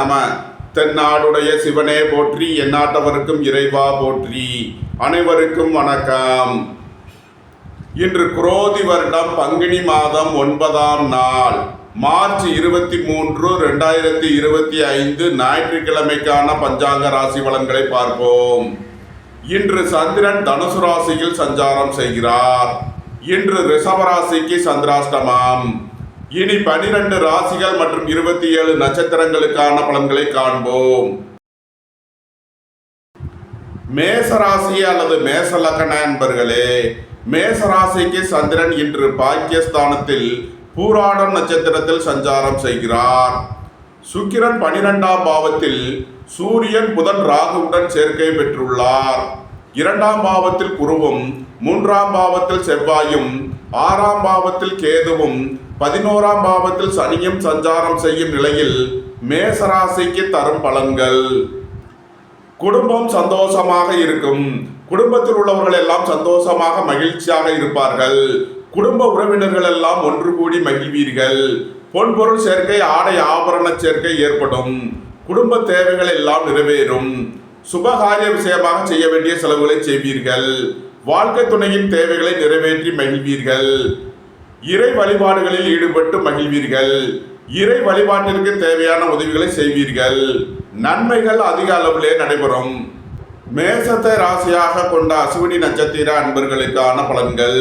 நம. தென்னாடுடைய சிவனே போற்றி, எந்நாட்டவருக்கும் இறைவா போற்றி. அனைவருக்கும் வணக்கம். இன்று குரோதி வருடம் பங்குனி மாதம் 9ஆம் நாள், மார்ச் 23, 2025 ஞாயிற்றுக்கிழமைக்கான பஞ்சாங்க ராசி பலன்களை பார்ப்போம். இன்று சந்திரன் தனுசு ராசியில் சஞ்சாரம் செய்கிறார். இன்று ரிஷப ராசிக்கு சந்திராஷ்டமம். இனி 12 ராசிகள் மற்றும் 27 நட்சத்திரங்களுக்கான பலன்களை காண்போம். மேசராசி அல்லது மேச லக்ன நண்பர்களே, மேசராசிக்கு சந்திரன் இன்று பாக்கியஸ்தானத்தில் பூராடம் நட்சத்திரத்தில் சஞ்சாரம் செய்கிறார். சுக்கிரன் 12ஆம் பாவத்தில் சூரியன் புதன் ராகுவுடன் சேர்க்கை பெற்றுள்ளார். 2ஆம் பாவத்தில் குருவும் 3ஆம் பாவத்தில் செவ்வாயும் 6ஆம் பாவத்தில் கேதுவும் 11ஆம் பாவத்தில் சனியும் சஞ்சாரம் செய்யும் நிலையில் மேசராசிக்கு தரும் பலன்கள். குடும்பம் சந்தோஷமாக இருக்கும். குடும்பத்தில் உள்ளவர்கள் எல்லாம் சந்தோஷமாக மகிழ்ச்சியாக இருப்பார்கள். குடும்ப உறவினர்கள் எல்லாம் ஒன்று கூடி மகிழ்வீர்கள். பொன்பொருள் சேர்க்கை, ஆடை ஆபரண சேர்க்கை ஏற்படும். குடும்ப தேவைகள் எல்லாம் நிறைவேறும். சுபகாரிய விஷயமாக செய்ய வேண்டிய செலவுகளை செய்வீர்கள். வாழ்க்கை துணையின் தேவைகளை நிறைவேற்றி மகிழ்வீர்கள். இறை வழிபாடுகளில் ஈடுபட்டு மகிழ்வீர்கள். இறை வழிபாட்டிற்கு தேவையான உதவிகளை செய்வீர்கள். நன்மைகள் அதிக அளவிலே நடைபெறும். மேசத்தை ராசியாக கொண்ட அசுவினி நட்சத்திர அன்பர்களுக்கான பலன்கள்.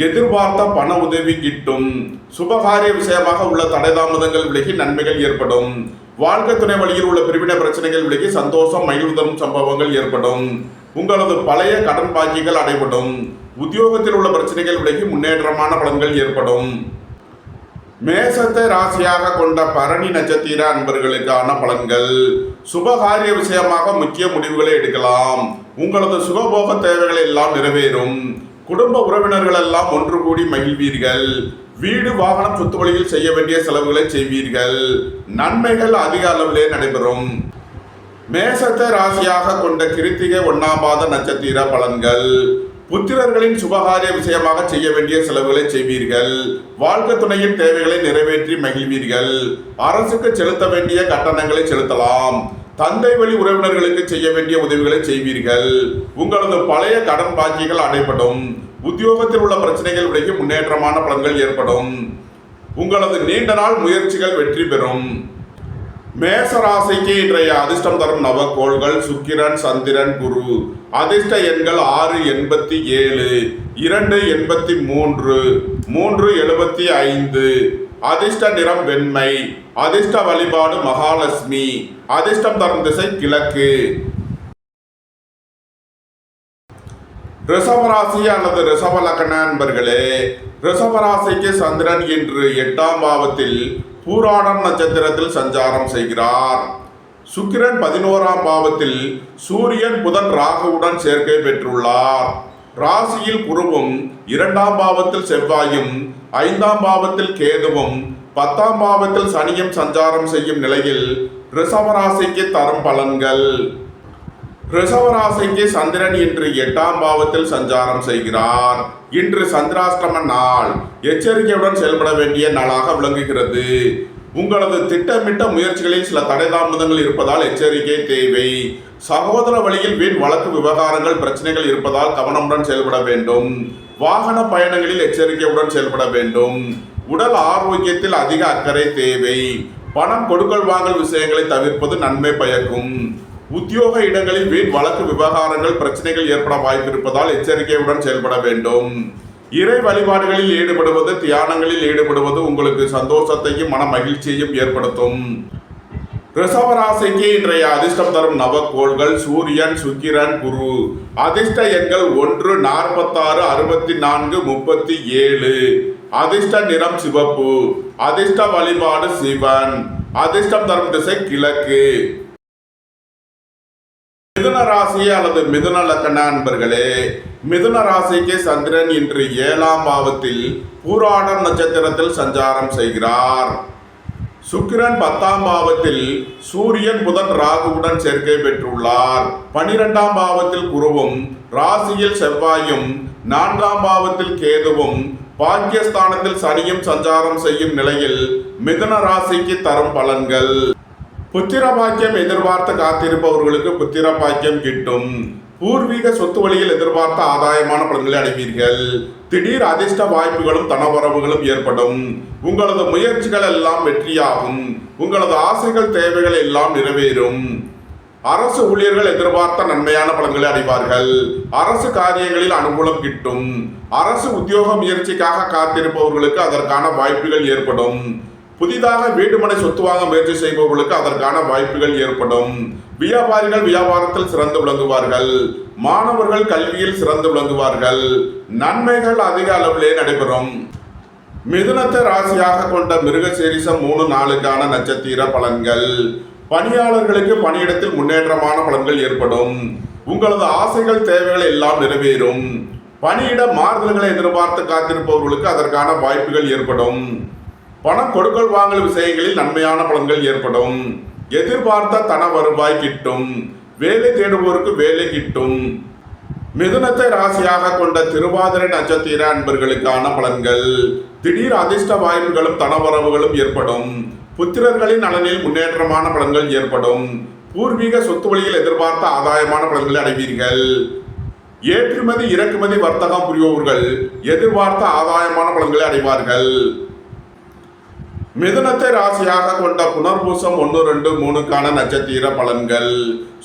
எதிர்பார்த்த பண உதவி கிட்டும். சுபகாரிய விஷயமாக உள்ள தடைதாமதங்கள் விலகி நன்மைகள் ஏற்படும். வாழ்க்கை துணை வழியில் உள்ள பிரிவினை பிரச்சனைகள் விலகி சந்தோஷம் மகிழ்வுதரும் சம்பவங்கள் ஏற்படும். உங்களது பழைய கடன் பாக்கிகள் அடைபடும். உத்தியோகத்தில் உள்ள பிரச்சனைகள் விலகி முன்னேற்றமான பலன்கள் ஏற்படும். மேசத்தை ராசியாக கொண்ட பரணி நட்சத்திர அன்பர்களுக்கான பலன்கள். சுபகாரிய விஷயமாக முக்கிய முடிவுகளை எடுக்கலாம். உங்களது சுகபோக தேவைகள் எல்லாம் நிறைவேறும். குடும்ப உறவினர்கள் எல்லாம் ஒன்று கூடி மகிழ்வீர்கள். வீடு வாகனம் சொத்து வழியில் செய்ய வேண்டிய செலவுகளை செய்வீர்கள். நன்மைகள் அதிக அளவிலே நடைபெறும். மேசத்தை ராசியாக கொண்ட கிருத்திகை 1ஆம் பாத நட்சத்திர பலன்கள். புத்திரர்களின் சுபகாரிய விஷயமாக செய்ய வேண்டிய செலவுகளை செய்வீர்கள். வாழ்க்கை துணையின் தேவைகளை நிறைவேற்றி மகிழ்வீர்கள். அரசுக்கு செலுத்த வேண்டிய கட்டணங்களை செலுத்தலாம். தந்தை வழி உறவினர்களுக்கு செய்ய வேண்டிய உதவிகளை செய்வீர்கள். உங்களது பழைய கடன் பாக்கிகள் அடைபடும். உத்தியோகத்தில் உள்ள பிரச்சனைகள் விலகி முன்னேற்றமான பலன்கள் ஏற்படும். உங்களது நீண்ட நாள் முயற்சிகள் வெற்றி பெறும். மேசராசிக்கு இன்றைய அதிர்ஷ்டம் தரும் நவக்கோள்கள் சுக்கிரன், சந்திரன், குரு. அதிர்ஷ்ட எண்கள் 687, 283, 375. அதிர்ஷ்ட நிறம் வெண்மை. அதிர்ஷ்ட வழிபாடு மகாலட்சுமி. அதிர்ஷ்டம் தரும் திசை கிழக்கு. ரிஷபராசி அல்லது ரிஷப லக்ன நண்பர்களே, ரிஷபராசிக்கு சந்திரன் இன்று 8ஆம் பாவத்தில் பூராடம் நட்சத்திரத்தில் சஞ்சாரம் செய்கிறார். சுக்கிரன் 11ஆம் பாவத்தில் சூரியன் புதன் ராகுவுடன் சேர்க்கை பெற்றுள்ளார். ராசியில் குருவும் 2ஆம் பாவத்தில் செவ்வாயும் 5ஆம் பாவத்தில் கேதுவும் 10ஆம் பாவத்தில் சனியும் சஞ்சாரம் செய்யும் நிலையில் ரிஷபராசிக்கு தரும் பலன்கள். ரிஷபராசிக்கு சந்திரன் இன்று 8ஆம் பாவத்தில் சஞ்சாரம் செய்கிறார். இன்று சந்திராஷ்டம நாள். எச்சரிக்கையுடன் செயல்பட வேண்டிய நாளாக விளங்குகிறது. உங்களது திட்டமிட்ட முயற்சிகளில் சில தடைதாமதங்கள் இருப்பதால் எச்சரிக்கை தேவை. சகோதர வழியில் வீண் வழக்கு விவகாரங்கள் பிரச்சனைகள் இருப்பதால் கவனமுடன் செயல்பட வேண்டும். வாகன பயணங்களில் எச்சரிக்கையுடன் செயல்பட வேண்டும். உடல் ஆரோக்கியத்தில் அதிக அக்கறை தேவை. பணம் கொடுக்கல் வாங்கல் விஷயங்களை தவிர்ப்பது நன்மை பயக்கும். உத்தியோக இடங்களில் வீண் வழக்கு விவகாரங்கள் பிரச்சனைகள் ஏற்பட வாய்ப்பு இருப்பதால் எச்சரிக்கையுடன் செயல்பட வேண்டும். இறை வழிபாடுகளில் ஈடுபடுவது, தியானங்களில் ஈடுபடுவது உங்களுக்கு சந்தோஷத்தையும் மன மகிழ்ச்சியையும் ஏற்படுத்தும். ரிஷபராசிக்கு இன்றைய அதிர்ஷ்டம் தரும் நவக்கோள்கள் சூரியன், சுக்கிரன், குரு. அதிர்ஷ்ட எண்கள் 1, 46, 64, 37. அதிர்ஷ்ட நிறம் சிவப்பு. அதிர்ஷ்ட வழிபாடு சிவன். அதிர்ஷ்டம் தரும் திசை கிழக்கு. மிதுன ராசி அல்லது மிதுன லக்ன நண்பர்களே, மிதுன ராசிக்கு சந்திரன் இன்று 7ஆம் பாவத்தில் பூராடம் நட்சத்திரத்தில் சஞ்சாரம் செய்கிறார். சுக்கிரன் 10ஆம் பாவத்தில் சூரியன் புதன் ராகுவுடன் சேர்க்கை பெற்றுள்ளார். 12ஆம் பாவத்தில் குருவும் ராசியில் செவ்வாயும் 4ஆம் பாவத்தில் கேதுவும் பாக்கியஸ்தானத்தில் சனியும் சஞ்சாரம் செய்யும் நிலையில் மிதுன ராசிக்கு தரும் பலன்கள். புத்திர பாக்கியம் எதிர்பார்த்து காத்திருப்பவர்களுக்கு புத்திர பாக்கியம் கிட்டும். பூர்வீக சொத்து வழியில் எதிர்பார்த்த ஆதாயமான பலன்களை அடைவீர்கள். திடீர் அதிர்ஷ்ட வாய்ப்புகளும் தனவரவுகளும் ஏற்படும். உங்களது முயற்சிகள் எல்லாம் வெற்றியாகும். உங்களது ஆசைகள் தேவைகள் எல்லாம் நிறைவேறும். அரசு ஊழியர்கள் எதிர்பார்த்த நன்மையான பலன்களை அடைவார்கள். அரசு காரியங்களில் அனுகூலம் கிட்டும். அரசு உத்தியோக முயற்சிக்காக காத்திருப்பவர்களுக்கு அதற்கான வாய்ப்புகள் ஏற்படும். புதிதாக வீடுமனை சொத்து வாங்க முயற்சி செய்பவர்களுக்கு அதற்கான வாய்ப்புகள் ஏற்படும். வியாபாரிகள் வியாபாரத்தில் சிறந்து விளங்குவார்கள். மாணவர்கள் கல்வியில் சிறந்து விளங்குவார்கள். நன்மைகள் அதிக அளவிலே நடைபெறும். மிதுனத்தை ராசியாக கொண்ட மிருகசீரிஷம் 3 நாளுக்கான நட்சத்திர பலன்கள். பணியாளர்களுக்கு பணியிடத்தில் முன்னேற்றமான பலன்கள் ஏற்படும். உங்களது ஆசைகள் தேவைகள் எல்லாம் நிறைவேறும். பணியிட மாறுதல்களை எதிர்பார்த்து காத்திருப்பவர்களுக்கு அதற்கான வாய்ப்புகள் ஏற்படும். பணம் கொடுக்கல் வாங்கல் விஷயங்களில் நன்மையான பலன்கள் ஏற்படும். எதிர்பார்த்த தன வருவாய் கிட்டும். வேலை தேடுவோருக்கு வேலை கிட்டும். மிதுனத்தை ராசியாக கொண்ட திருவாதிரை நட்சத்திர அன்பர்களுக்கான பலன்கள். திடீர் அதிர்ஷ்ட வாய்ப்புகளும் தனவரவுகளும் ஏற்படும். புத்திரர்களின் நலனில் முன்னேற்றமான பலன்கள் ஏற்படும். பூர்வீக சொத்து வழியில் எதிர்பார்த்த ஆதாயமான பலன்களை அடைவீர்கள். ஏற்றுமதி இறக்குமதி வர்த்தகம் புரிபவர்கள் எதிர்பார்த்த ஆதாயமான பலன்களை அடைவார்கள். மிதுனத்தை ராசியாக கொண்ட புனர்பூசம் 1, 2, 3க்கான நட்சத்திர பலன்கள்.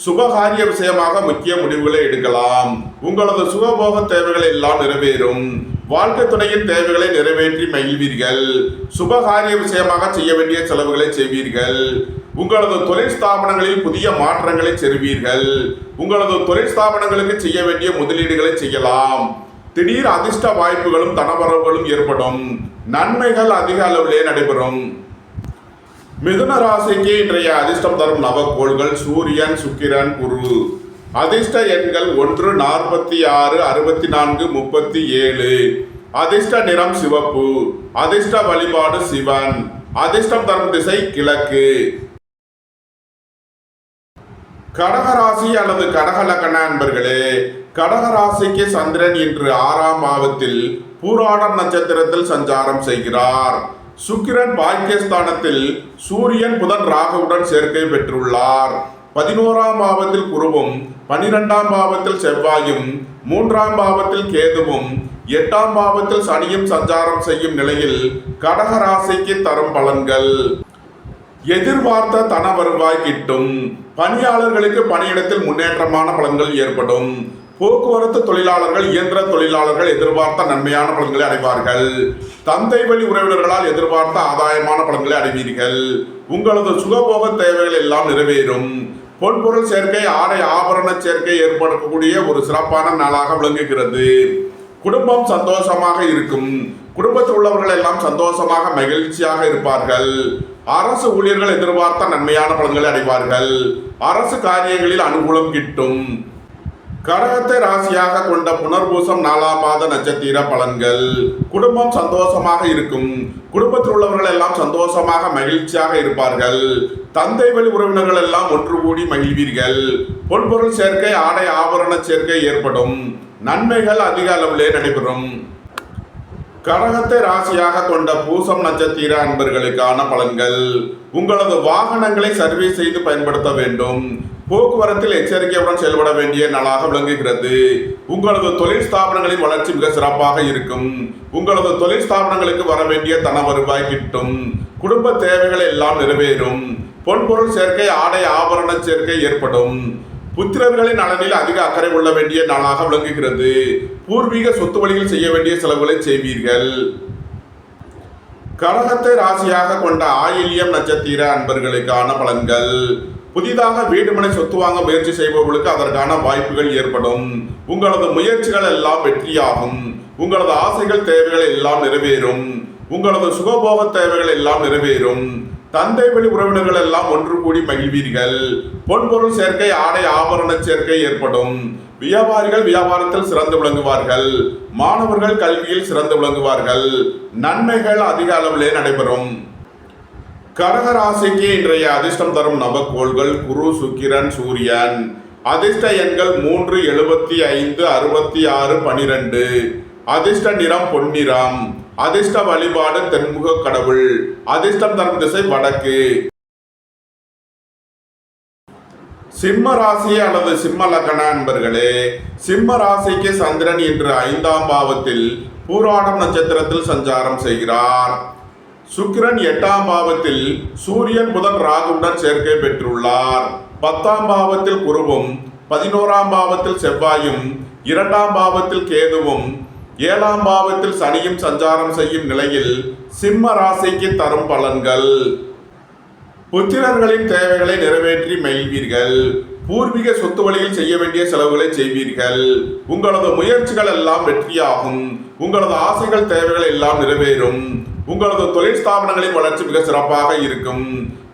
சுபகாரிய விஷயமாக முக்கிய முடிவுகளை எடுக்கலாம். உங்களது சுகபோக தேவைகள் எல்லாம் நிறைவேறும். வாழ்க்கை துணையின் தேவைகளை நிறைவேற்றி மகிழ்வீர்கள். சுபகாரிய விஷயமாக செய்ய வேண்டிய செலவுகளை செய்வீர்கள். உங்களது தொழில் ஸ்தாபனங்களில் புதிய மாற்றங்களை செல்வீர்கள். உங்களது தொழில் ஸ்தாபனங்களுக்கு செய்ய வேண்டிய முதலீடுகளை செய்யலாம். திடீர் அதிர்ஷ்ட வாய்ப்புகளும் தனவரவுகளும் ஏற்படும். நன்மைகள் அதிக அளவிலே நடைபெறும். மிதுன ராசிக்கு இன்றைய அதிர்ஷ்டம் தரும் நவக்கோள்கள் சூரியன், சுக்கிரன், குரு. அதிர்ஷ்ட எண்கள் 1, 46, 64, 37. அதிர்ஷ்ட நிறம் சிவப்பு. அதிர்ஷ்ட வழிபாடு சிவன். அதிர்ஷ்டம் தரும் திசை கிழக்கு. கடகராசி அல்லது கடகலக்கண அன்பர்களே, கடகராசிக்கு சந்திரன் இன்று 6ஆம் பாவத்தில் பூராடம் நட்சத்திரத்தில் சஞ்சாரம் செய்கிறார். சுக்கிரன் பாக்கியஸ்தானத்தில் சூரியன், புதன், ராகுவுடன் சேர்க்கை பெற்றுள்ளார். 11ஆம் பாவத்தில் குருவும், 12ஆம் பாவத்தில் செவ்வாயும், 3ஆம் பாவத்தில் கேதுவும், 8ஆம் பாவத்தில் சனியும் சஞ்சாரம் செய்யும் நிலையில் கடகராசிக்கு தரும் பலன்கள். எதிர்பார்த்த தன வருவாய் கிட்டும். பணியாளர்களுக்கு பணியிடத்தில் முன்னேற்றமான பலன்கள் ஏற்படும். போக்குவரத்து தொழிலாளர்கள், இயந்திர தொழிலாளர்கள் எதிர்பார்த்த நன்மையான பலன்களை அடைவார்கள். தந்தை வழி உறவினர்களால் எதிர்பார்த்த ஆதாயமான பலன்களை அடைவீர்கள். உங்களது சுகபோக தேவைகள் எல்லாம் நிறைவேறும். பொன்பொருள் சேர்க்கை, ஆடை ஆபரண சேர்க்கை ஏற்படக்கூடிய ஒரு சிறப்பான நாளாக விளங்குகிறது. குடும்பம் சந்தோஷமாக இருக்கும். குடும்பத்தில் உள்ளவர்கள் எல்லாம் சந்தோஷமாக மகிழ்ச்சியாக இருப்பார்கள். அரசு ஊழியர்கள் எதிர்பார்த்த நன்மையான பலன்களை அடைவார்கள். அரசு காரியங்களில் அனுகூலம் கிட்டும். கடகத்தை ராசியாக கொண்ட புனர்பூசம் 4ஆம் பாத நட்சத்திர பலன்கள். குடும்பம் சந்தோஷமாக இருக்கும். குடும்பத்தில் உள்ளவர்கள் எல்லாம் சந்தோஷமாக மகிழ்ச்சியாக இருப்பார்கள். தந்தை வழி உறவினர்கள் எல்லாம் ஒன்று கூடி மகிழ்வீர்கள். பொன்பொருள் சேர்க்கை, ஆடை ஆபரண சேர்க்கை ஏற்படும். நன்மைகள் அதிக அளவிலே நடைபெறும். கடகத்தை ராசியாக கொண்ட பூசம் நட்சத்திர அன்பர்களுக்கான பலன்கள். உங்களது வாகனங்களை சர்வீஸ் செய்து பயன்படுத்த வேண்டும். போக்குவரத்தில் எச்சரிக்கையுடன் செயல்பட வேண்டிய நாளாக விளங்குகிறது. உங்களது தொழில் ஸ்தாபனங்களின் வளர்ச்சி மிக சிறப்பாக இருக்கும். உங்களது தொழில் ஸ்தாபனங்களுக்கு வர வேண்டிய தன வருவாய் கிட்டும். குடும்ப தேவைகள் எல்லாம் நிறைவேறும். பொன்பொருள் சேர்க்கை, ஆடை ஆபரண சேர்க்கை ஏற்படும். புத்திரர்களின் நலனில் அதிக அக்கறை கொள்ள வேண்டிய நாளாக விளங்குகிறது. பூர்வீக சொத்து வழியில் செய்ய வேண்டிய செலவுகளை செய்வீர்கள். கடகத்தை ராசியாக கொண்ட ஆயில்யம் நட்சத்திர அன்பர்களுக்கான பலன்கள். புதிதாக வீடுமனை சொத்து வாங்க முயற்சி செய்பவர்களுக்கு அதற்கான வாய்ப்புகள் ஏற்படும். உங்களது முயற்சிகள் எல்லாம் வெற்றியாகும். உங்களது ஆசைகள் தேவைகள் எல்லாம் நிறைவேறும். உங்களது சுகபோக தேவைகள் எல்லாம் நிறைவேறும். தந்தை வழி உறவினர்கள் எல்லாம் ஒன்று கூடி மகிழ்வீர்கள். பொன்பொருள் சேர்க்கை, ஆடை ஆபரண சேர்க்கை ஏற்படும். வியாபாரிகள் வியாபாரத்தில் சிறந்து விளங்குவார்கள். மாணவர்கள் கல்வியில் சிறந்து விளங்குவார்கள். நன்மைகள் அதிக அளவிலே நடைபெறும். கடகராசிக்கு இன்றைய அதிர்ஷ்டம் தரும் நவக்கோள்கள் குரு, சுக்கிரன், சூரியன். அதிர்ஷ்ட எண்கள் 3, 75, 66, 12. அதிர்ஷ்ட நிறம் பொன்னிறம். அதிர்ஷ்ட வழிபாடு தென்முக கடவுள். அதிர்ஷ்டம் தரும் திசை வடக்கு. சிம்ம ராசி அல்லது சிம்ம லக்ன அன்பர்களே, சிம்ம ராசிக்கு சந்திரன் இன்று 5ஆம் பாவத்தில் பூராடம் நட்சத்திரத்தில் சஞ்சாரம் செய்கிறார். சுக்கிரன் 8ஆம் பாவத்தில் சூரியன் புதன் ராகுவுடன் சேர்க்கை பெற்றுள்ளார். 10ஆம் பாவத்தில் குருவும் 11ஆம் பாவத்தில் செவ்வாயும் 2ஆம் பாவத்தில் கேதுவும் 7ஆம் பாவத்தில் சனியும் சஞ்சாரம் செய்யும் நிலையில் சிம்ம ராசிக்கு தரும் பலன்கள்: புத்திரர்களின் தேவைகளை நிறைவேற்றி மகிழ்வீர்கள். பூர்வீக சொத்து வழியில் செய்ய வேண்டிய செலவுகளை செய்வீர்கள். உங்களது முயற்சிகள் எல்லாம் வெற்றியாகும். உங்களது ஆசைகள் தேவைகள் எல்லாம் நிறைவேறும். உங்களது தொழில் ஸ்தாபனங்களின் வளர்ச்சி மிக சிறப்பாக இருக்கும்.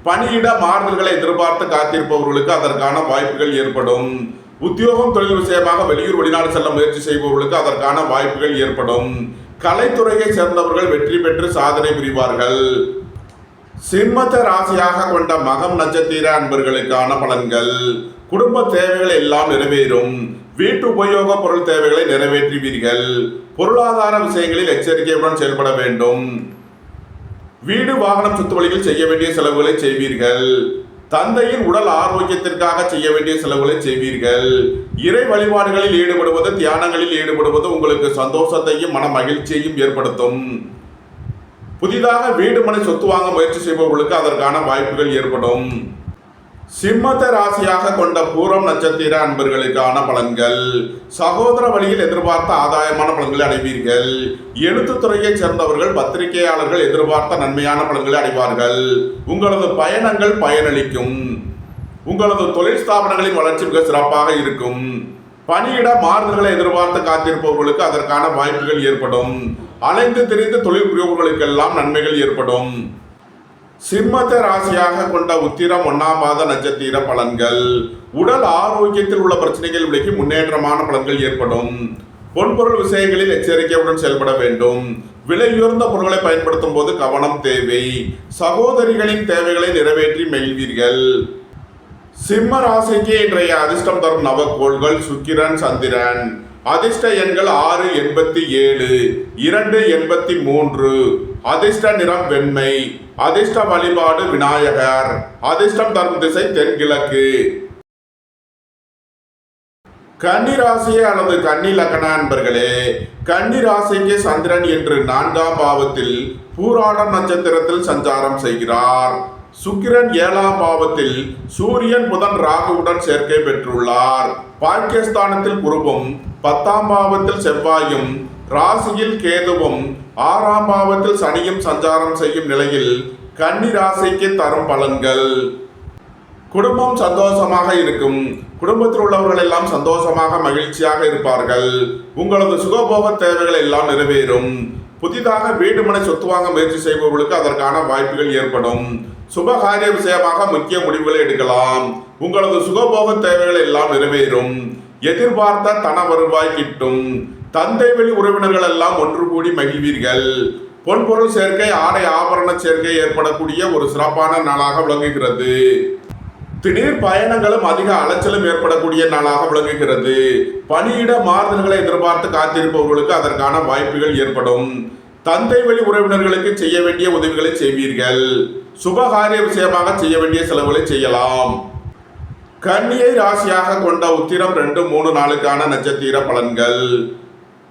பணியிட மாறுதல்களை எதிர்பார்த்து காத்திருப்பவர்களுக்கு அதற்கான வாய்ப்புகள் ஏற்படும். உத்தியோகம் தொழில் விஷயமாக வெளியூர் வெளிநாடு செல்ல முயற்சி செய்பவர்களுக்கு அதற்கான வாய்ப்புகள் ஏற்படும். கலைத்துறையை சேர்ந்தவர்கள் வெற்றி பெற்று சாதனை புரிவார்கள். சிம்மத்தை ராசியாக கொண்ட மகம் நட்சத்திர அன்பர்களுக்கான பலன்கள்: குடும்ப தேவைகள் எல்லாம் நிறைவேறும். வீட்டு உபயோக பொருள் தேவைகளை நிறைவேற்றுவீர்கள். பொருளாதார விஷயங்களில் எச்சரிக்கையுடன் செயல்பட வேண்டும். வீடு வாகனம் சொத்து வழியில் செய்ய வேண்டிய செலவுகளை செய்வீர்கள். தந்தையின் உடல் ஆரோக்கியத்திற்காக செய்ய வேண்டிய செலவுகளை செய்வீர்கள். இறை வழிபாடுகளில் ஈடுபடுவது, தியானங்களில் ஈடுபடுவது உங்களுக்கு சந்தோஷத்தையும் மன மகிழ்ச்சியையும் ஏற்படுத்தும். புதிதாக வீடு மனை சொத்து வாங்க முயற்சி செய்பவர்களுக்கு அதற்கான வாய்ப்புகள் ஏற்படும். சிம்மத்தை ராசியாக கொண்ட பூரம் நட்சத்திர அன்பர்களுக்கான பலன்கள்: சகோதர வழியில் எதிர்பார்த்த ஆதாயமான பலன்களை அடைவீர்கள். எழுத்துத்துறையைச் சேர்ந்தவர்கள், பத்திரிகையாளர்கள் எதிர்பார்த்த நன்மையான பலன்களை அடைவார்கள். உங்களது பயணங்கள் பயனளிக்கும். உங்களது தொழில் ஸ்தாபனங்களின் வளர்ச்சி மிக சிறப்பாக இருக்கும். பணியிட மாறுதல்களை எதிர்பார்த்து காத்திருப்பவர்களுக்கு அதற்கான வாய்ப்புகள் ஏற்படும். அலைந்து திரிந்து தொழில் புரிபவர்களுக்கெல்லாம் நன்மைகள் ஏற்படும். சிம்மத்தை ராசியாக கொண்ட உத்திரம் 1ஆம் பாத நட்சத்திர பலன்கள்: உடல் ஆரோக்கியத்தில் உள்ள பிரச்சனைகள் விலகி முன்னேற்றமான பலன்கள் ஏற்படும். பொன்பொருள் விஷயங்களில் எச்சரிக்கையுடன் செயல்பட வேண்டும். விலையுயர்ந்த பொருட்களை பயன்படுத்தும் போது கவனம் தேவை. சகோதரிகளின் தேவைகளை நிறைவேற்றி மகிழ்வீர்கள். சிம்ம ராசிக்கு இன்றைய அதிர்ஷ்டம் தரும் நவக்கோள்கள்: சுக்கிரன், சந்திரன். அதிர்ஷ்ட எண்கள் 6, 87, 2, 83. அதிர்ஷ்ட நிறம் வெண்மை. அதிர்ஷ்ட வழிபாடு விநாயகர். அதிர்ஷ்டம் தரும் திசை தென்கிழக்கு. கன்னி ராசி அல்லது கன்னி லக்ன அன்பர்களே, கன்னி ராசிக்கு சந்திரன் இன்று 4ஆம் பாவத்தில் பூராடம் நட்சத்திரத்தில் சஞ்சாரம் செய்கிறார். சுக்கிரன் 7ஆம் பாவத்தில் சூரியன் புதன் ராகுவுடன் சேர்க்கை பெற்றுள்ளார். பாக்கியஸ்தானத்தில் குருவும் 10ஆம் பாவத்தில் செவ்வாயும் ராசியில் கேதுவும் 6ஆம் பாவத்தில் சனியும் சஞ்சாரம் செய்யும் நிலையில் கன்னி ராசிக்கு தரும் பலன்கள்: குடும்பம் சந்தோஷமாக இருக்கும். குடும்பத்தில் உள்ளவர்கள் எல்லாம் சந்தோஷமாக மகிழ்ச்சியாக இருப்பார்கள். உங்களது சுகபோக தேவைகள் எல்லாம் நிறைவேறும். புதிதாக வீடு மனை சொத்து வாங்க முயற்சி செய்பவர்களுக்கு அதற்கான வாய்ப்புகள் ஏற்படும். சுபகாரிய விஷயமாக முக்கிய முடிவுகளை எடுக்கலாம். உங்களது சுகபோக தேவைகள் எல்லாம் நிறைவேறும். எதிர்பார்த்த தன வருவாய் கிட்டும். தந்தை வழி உறவினர்கள் எல்லாம் ஒன்று கூடி மகிழ்வீர்கள். பொன்பொருள் சேர்க்கை, ஆடை ஆபரண சேர்க்கை ஏற்படக்கூடிய ஒரு சிறப்பான நாளாக விளங்குகிறது. திடீர் பயணங்களும் அதிக அலைச்சலும் ஏற்படக்கூடிய நாளாக விளங்குகிறது. பணியிட மாறுதல்களை எதிர்பார்த்து காத்திருப்பவர்களுக்கு அதற்கான வாய்ப்புகள் ஏற்படும். தந்தை வழி உறவினர்களுக்கு செய்ய வேண்டிய உதவிகளை செய்வீர்கள். சுபகாரிய விஷயமாக செய்ய வேண்டிய செலவுகளை செய்யலாம். கன்னியை ராசியாக கொண்ட உத்திரம் 2, 3 நாளுக்கான நட்சத்திர பலன்கள்: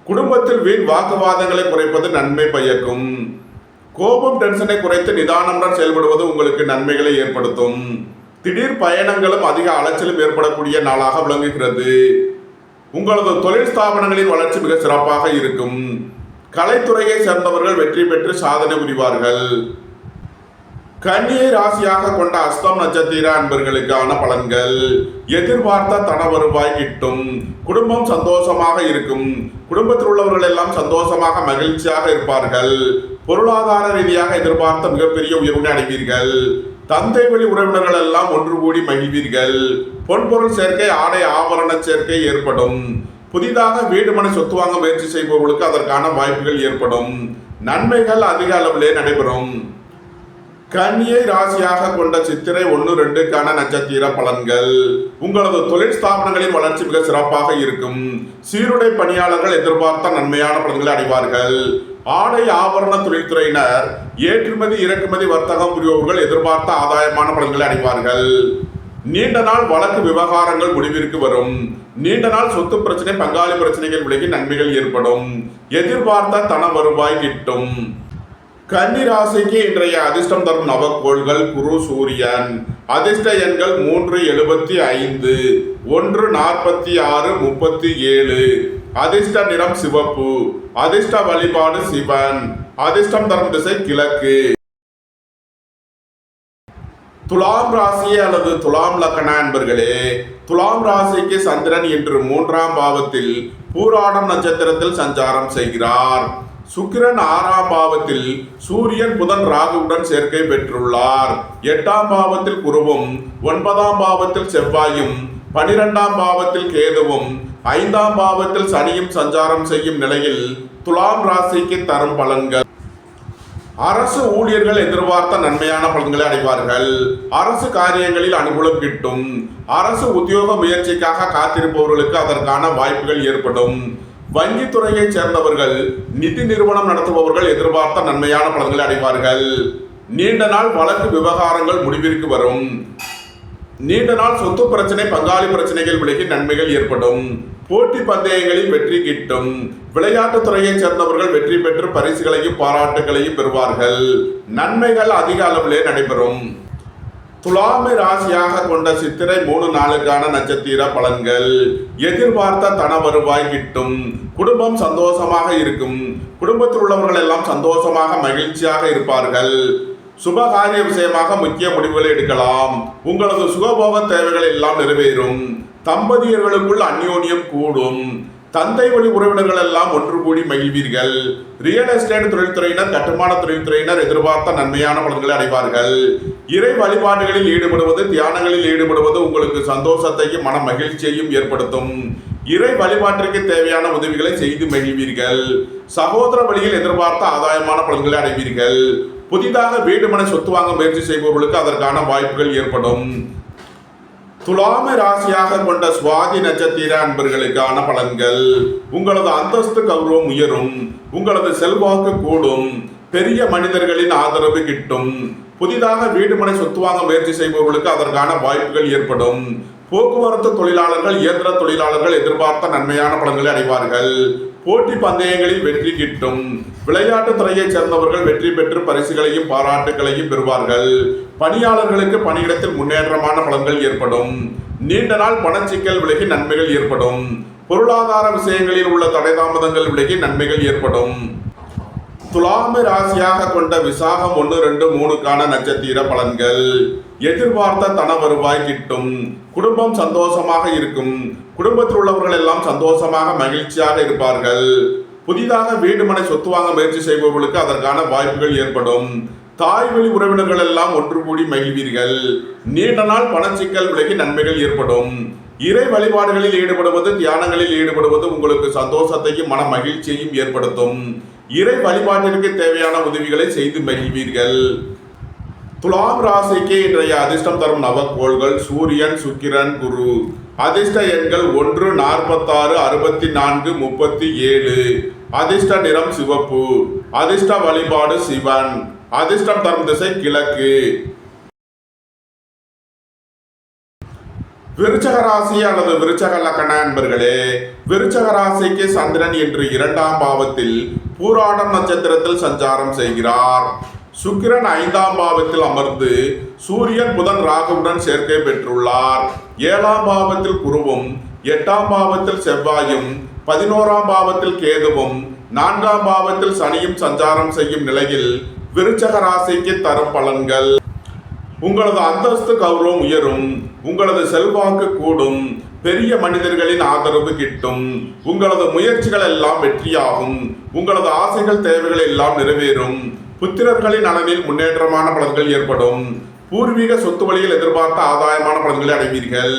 குடும்பத்தில் வீண் வாக்குவாதங்களை குறைப்பது நன்மை பயக்கும். கோபம் டென்ஷனை குறைத்து நிதானமுடன் செயல்படுவது உங்களுக்கு நன்மைகளை ஏற்படுத்தும். திடீர் பயணங்களும் அதிக அலைச்சலும் ஏற்படக்கூடிய நாளாக விளங்குகிறது. உங்களது தொழில் ஸ்தாபனங்களின் வளர்ச்சி மிக சிறப்பாக இருக்கும். கலைத்துறையை சேர்ந்தவர்கள் வெற்றி பெற்று சாதனை புரிவார்கள். கன்னியை ராசியாக கொண்ட அஸ்தம் நட்சத்திர அன்பர்களுக்கான பலன்கள்: எதிர்பார்த்த தன வருவாய் கிட்டும். குடும்பம் சந்தோஷமாக இருக்கும். குடும்பத்தில் உள்ளவர்கள் எல்லாம் சந்தோஷமாக மகிழ்ச்சியாக இருப்பார்கள். பொருளாதார ரீதியாக எதிர்பார்த்த மிகப்பெரிய உயர்வினை அடைவீர்கள். தந்தை வழி உறவினர்கள் எல்லாம் ஒன்று கூடி மகிழ்வீர்கள். பொன்பொருள் சேர்க்கை, ஆடை ஆபரண சேர்க்கை ஏற்படும். புதிதாக வீடு மனை சொத்து வாங்க முயற்சி செய்பவர்களுக்கு அதற்கான வாய்ப்புகள் ஏற்படும். நன்மைகள் அதிக அளவிலே நடைபெறும். கன்னியை ராசியாக கொண்ட சித்திரை 1, 2க்கான நட்சத்திர பலன்கள்: உங்களது தொழில் ஸ்தாபனங்களின் வளர்ச்சி மிக சிறப்பாக இருக்கும். சீருடை பணியாளர்கள் எதிர்பார்த்த நன்மையான பலன்களை அடைவார்கள். ஆடை ஆபரண தொழில்துறையினர், ஏற்றுமதி இறக்குமதி வர்த்தகம் புரிபவர்கள் எதிர்பார்த்த ஆதாயமான பலன்களை அடைவார்கள். நீண்ட நாள் வழக்கு விவகாரங்கள் முடிவிற்கு வரும். நீண்ட நாள் சொத்து பிரச்சனை, பங்காளி பிரச்சனைகள் விலகி நன்மைகள் ஏற்படும். எதிர்பார்த்த தன வருவாய் கிட்டும். கன்னி ராசிக்கு இன்றைய அதிர்ஷ்டம் தரும் நவக்கோள்கள் குரு, சூரியன். அதிர்ஷ்ட எண்கள் 3, 75, 1, 46, 37. அதிர்ஷ்ட நிறம் சிவப்பு. அதிர்ஷ்ட வழிபாடு சிவன். அதிர்ஷ்டம் தரும் திசை கிழக்கு. துலாம் ராசி அல்லது துலாம் லக்ன அன்பர்களே, துலாம் ராசிக்கு சந்திரன் இன்று 3ஆம் பாவத்தில் பூராடம் நட்சத்திரத்தில் சஞ்சாரம் செய்கிறார். சுக்கிரன் 6ஆம் பாவத்தில் சூரியன், புதன், ராகுவுடன் சேர்க்கை பெற்றுள்ளார். 8ஆம் பாவத்தில் குருவும், 9ஆம் பாவத்தில் செவ்வாயும், 12ஆம் பாவத்தில் கேதுவும், 5ஆம் பாவத்தில் சனியும் சஞ்சாரம் செய்யும் நிலையில் துலாம் ராசிக்கு தரும் பலன்கள். அரசு ஊழியர்கள் எதிர்பார்த்த நன்மையான பலன்களை அடைவார்கள். அரசு காரியங்களில் அனுகூலம் கிட்டும். அரசு உத்தியோக முயற்சிக்காக காத்திருப்பவர்களுக்கு அதற்கான வாய்ப்புகள் ஏற்படும். வங்கித்துறையைச் சேர்ந்தவர்கள், நிதி நிறுவனம் நடத்துபவர்கள் எதிர்பார்த்த நன்மையான பலன்களை அடைவார்கள். நீண்ட நாள் வழக்கு விவகாரங்கள் முடிவிற்கு வரும். நீண்ட நாள் சொத்து பிரச்சனை, பங்காளி பிரச்சனைகள் விலகி நன்மைகள் ஏற்படும். போட்டி பந்தயங்களில் வெற்றி கிட்டும். விளையாட்டுத் துறையைச் சேர்ந்தவர்கள் வெற்றி பெற்று பரிசுகளையும் பாராட்டுகளையும் பெறுவார்கள். நன்மைகள் அதிக அளவிலே நடைபெறும். துலாமை ராசியாக கொண்ட சித்திரை 3 நாளுக்கான நட்சத்திர பலன்கள். எதிர்பார்த்த தன வருவாய் கிட்டும். குடும்பம் சந்தோஷமாக இருக்கும். குடும்பத்தில் உள்ளவர்கள் எல்லாம் சந்தோஷமாக மகிழ்ச்சியாக இருப்பார்கள். சுபகாரிய விஷயமாக முக்கிய முடிவுகளை எடுக்கலாம். உங்களது சுகபோக தேவைகள் எல்லாம் நிறைவேறும். தம்பதியர்களுக்குள் அந்யோன்யம் கூடும். தந்தை வழி உறவினர்கள் எல்லாம் ஒன்று கூடி மகிழ்வீர்கள். ரியல் எஸ்டேட் தொழில்துறையினர், கட்டுமான தொழில்துறையினர் எதிர்பார்த்த நன்மையான பலன்களை அடைவார்கள். இறை வழிபாடுகளில் ஈடுபடுவது, தியானங்களில் ஈடுபடுவது உங்களுக்கு சந்தோஷத்தையும் மன மகிழ்ச்சியையும் ஏற்படுத்தும். இறை வழிபாட்டிற்கு தேவையான உதவிகளை செய்து மகிழ்வீர்கள். சகோதர வழியில் எதிர்பார்த்த ஆதாயமான பலன்களை அடைவீர்கள். புதிதாக வீடு மனை சொத்து வாங்க முயற்சி செய்பவர்களுக்கு அதற்கான வாய்ப்புகள் ஏற்படும். துலாமை ராசியாக கொண்ட சுவாதி நட்சத்திர அன்பர்களுக்கான பலன்கள். உங்களது அந்தஸ்து கௌரவம் உயரும். உங்களது செல்வாக்கு கூடும். பெரிய மனிதர்களின் ஆதரவு கிட்டும். புதிதாக வீடு மனை சொத்து வாங்க முயற்சி செய்பவர்களுக்கு அதற்கான வாய்ப்புகள் ஏற்படும். போக்குவரத்து தொழிலாளர்கள், இயந்திர தொழிலாளர்கள் எதிர்பார்த்த நன்மையான பலன்களை அடைவார்கள். போட்டி பந்தயங்களில் வெற்றி கிட்டும். விளையாட்டுத் துறையைச் சேர்ந்தவர்கள் வெற்றி பெற்று பரிசுகளையும் பாராட்டுகளையும் பெறுவார்கள். பணியாளர்களுக்கு பணியிடத்தில் முன்னேற்றமான பலன்கள் ஏற்படும். நீண்ட நாள் பணச்சிக்கல் விலகி நன்மைகள் ஏற்படும். பொருளாதார விஷயங்களில் உள்ள தடை தாமதங்கள் விலகி நன்மைகள் ஏற்படும். துலாமை ராசியாக கொண்ட விசாகம் 1, 2, 3க்கான நட்சத்திர பலன்கள். எதிர்பார்த்த தன வருவாய் கிட்டும். குடும்பம் சந்தோஷமாக இருக்கும். குடும்பத்தில் உள்ளவர்கள் எல்லாம் சந்தோஷமாக மகிழ்ச்சியாக இருப்பார்கள். புதிதாக வீடு மனை சொத்து வாங்க முயற்சி செய்பவர்களுக்கு அதற்கான வாய்ப்புகள் ஏற்படும். தாய் வழி உறவினர்கள் எல்லாம் ஒன்று கூடி மகிழ்வீர்கள். நீண்ட நாள் பணச்சிக்கல் விலகி நன்மைகள் ஏற்படும். இறை வழிபாடுகளில் ஈடுபடுவது, தியானங்களில் ஈடுபடுவது உங்களுக்கு சந்தோஷத்தையும் மன மகிழ்ச்சியையும் ஏற்படுத்தும். இறை வழிபாட்டிற்கு தேவையான உதவிகளை செய்து மகிழ்வீர்கள். துலாம் ராசிக்கு இன்றைய அதிர்ஷ்டம் தரும் நவக்கோள்கள் சூரியன், சுக்கிரன், குரு. அதிர்ஷ்ட எண்கள் 1, 46, 64, 37. அதிர்ஷ்ட நிறம் சிவப்பு. அதிர்ஷ்ட வழிபாடு சிவன். அதிர்ஷ்டம் தரும் திசை கிழக்கு. விருச்சக ராசி அல்லது விருச்சக லக்ன அன்பர்களே, விருச்சக ராசிக்கு சந்திரன் இன்று 2ஆம் பாவத்தில் பூராடம் நட்சத்திரத்தில் சஞ்சாரம் செய்கிறார். சுக்கிரன் 5ஆம் பாவத்தில் அமர்ந்து சூரியன், புதன், ராகுவுடன் சேர்க்கை பெற்றுள்ளார். 7ஆம் பாவத்தில் குருவும், 8ஆம் பாவத்தில் செவ்வாயும், 11ஆம் பாவத்தில் கேதுவும், 4ஆம் பாவத்தில் சனியும் சஞ்சாரம் செய்யும் நிலையில் விருச்சக ராசிக்கு தரும் பலன்கள். உங்களது அந்தஸ்து கௌரவம் உயரும். உங்களது செல்வாக்கு கூடும். பெரிய மனிதர்களின் ஆதரவு கிட்டும். உங்களது முயற்சிகள் எல்லாம் வெற்றியாகும். உங்களது ஆசைகள், தேவைகள் எல்லாம் நிறைவேறும். புத்திரர்களின் நலனில் முன்னேற்றமான பலன்கள் ஏற்படும். பூர்வீக சொத்து வழியில் எதிர்பார்த்த ஆதாயமான பலன்களை அடைவீர்கள்.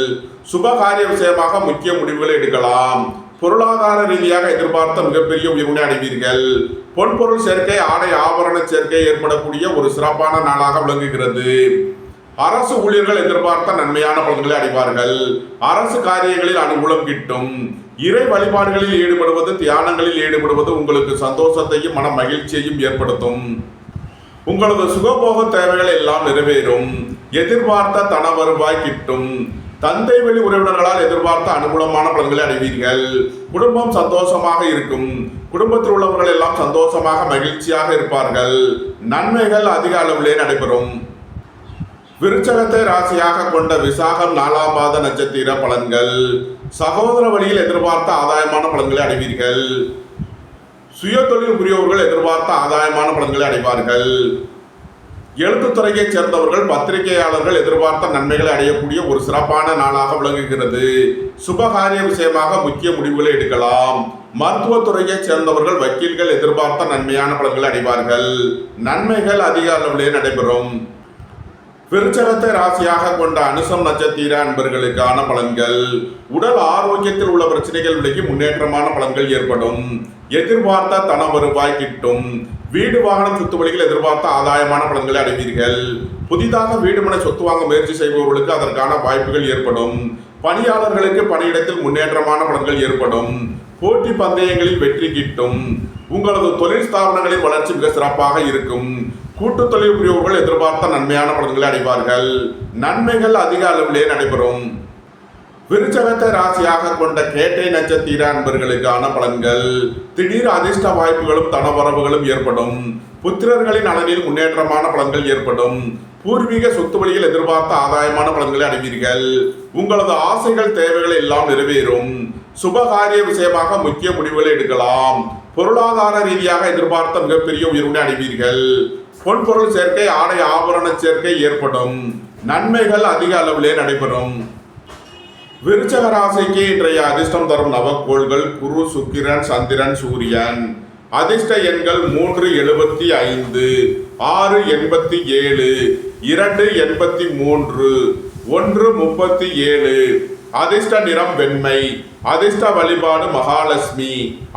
சுபகாரிய விஷயமாக முக்கிய முடிவுகளை எடுக்கலாம். பொருளாதார ரீதியாக எதிர்பார்த்த மிகப்பெரிய உயர்வினை அடைவீர்கள். பொன்பொருள் சேர்க்கை, ஆடை ஆபரண சேர்க்கை ஏற்படக்கூடிய ஒரு சிறப்பான நாளாக விளங்குகிறது. அரசு ஊழியர்கள் எதிர்பார்த்த நன்மையான பலன்களை அடைவார்கள். அரசு காரியங்களில் அனுகூலம் கிட்டும். இறை வழிபாடுகளில் ஈடுபடுவது, தியானங்களில் ஈடுபடுவது உங்களுக்கு சந்தோஷத்தையும் மன மகிழ்ச்சியையும் ஏற்படுத்தும். உங்களது சுகபோக தேவைகள் எல்லாம் நிறைவேறும். எதிர்பார்த்த தன வருவாய் கிட்டும். தந்தை வழி உறவினர்களால் எதிர்பார்த்த அனுகூலமான பலன்களை அடைவீர்கள். குடும்பம் சந்தோஷமாக இருக்கும். குடும்பத்தில் உள்ளவர்கள் எல்லாம் சந்தோஷமாக மகிழ்ச்சியாக இருப்பார்கள். நன்மைகள் அதிக அளவிலே நடைபெறும். விருச்சகத்தை ராசியாக கொண்ட விசாகம் 4ஆம் பாத நட்சத்திர பலன்கள். சகோதர வழியில் எதிர்பார்த்த ஆதாயமான பலன்களை அடைவீர்கள். சுய தொழில் புரியவர்கள் எதிர்பார்த்த ஆதாயமான பலன்களை அடைவார்கள். எழுத்துத்துறையைச் சேர்ந்தவர்கள் பத்திரிகையாளர்கள் எதிர்பார்த்த நன்மைகளை அடையக்கூடிய ஒரு சிறப்பான நாளாக விளங்குகிறது. சுபகாரிய விஷயமாக முக்கிய முடிவுகளை எடுக்கலாம். மருத்துவத்துறையைச் சேர்ந்தவர்கள் வக்கீல்கள் எதிர்பார்த்த நன்மையான பலன்களை அடைவார்கள். நன்மைகள் அதிக அளவிலே நடைபெறும். விருச்சகத்தை ராசியாக கொண்ட அனுசம் நட்சத்திர அன்பர்களுக்கான பலன்கள். உடல் ஆரோக்கியத்தில் உள்ள பிரச்சனைகள் விலகி முன்னேற்றமான பலன்கள் ஏற்படும். எதிர்பார்த்த தன வருவாய் கிட்டும். வீடு வாகனம் சொத்து வழிகள் எதிர்பார்த்த ஆதாயமான பலன்களை அடைவீர்கள். புதிதாக வீடுமனை சொத்து வாங்க முயற்சி செய்பவர்களுக்கு அதற்கான வாய்ப்புகள் ஏற்படும். பணியாளர்களுக்கு பணியிடத்தில் முன்னேற்றமான பலன்கள் ஏற்படும். போட்டி பந்தயங்களில் வெற்றி கிட்டும். உங்களது தொழில் ஸ்தாபனங்களின் வளர்ச்சி மிக சிறப்பாக இருக்கும். கூட்டு தொழில் புரியவர்கள் எதிர்பார்த்த நன்மையான பலன்களை அடைவார்கள். நன்மைகள் அதிக அளவிலே நடைபெறும். விருச்சகத்தை ராசியாக கொண்ட கேட்டை நட்சத்திர அன்பர்களுக்கான பலன்கள். திடீர் அதிர்ஷ்ட வாய்ப்புகளும் தனவரவுகளும் ஏற்படும். புத்திரர்களின் நலனில் முன்னேற்றமான பலன்கள் ஏற்படும். பூர்வீக சொத்து வழியில் எதிர்பார்த்த ஆதாயமான பலன்களை அடைவீர்கள். உங்களது ஆசைகள் தேவைகள் எல்லாம் நிறைவேறும். சுபகாரிய விஷயமாக முக்கிய முடிவுகளை எடுக்கலாம். பொருளாதார ரீதியாக எதிர்பார்த்த மிகப்பெரிய உயர்வுகளை அடைவீர்கள். பொன்பொருள் சேர்க்கை ஆடை ஆபரண சேர்க்கை ஏற்படும். நன்மைகள் அதிக அளவிலே நடைபெறும். விருச்சக ராசிக்கு இன்றைய அதிர்ஷ்டம் தரும் நவக்கோள்கள் குரு, சுக்கிரன், சந்திரன், சூரியன். அதிர்ஷ்ட எண்கள் 375, 687, 283, 137. அதிர்ஷ்ட நிறம் வெண்மை. அதிர்ஷ்ட வழிபாடு மகாலட்சுமி.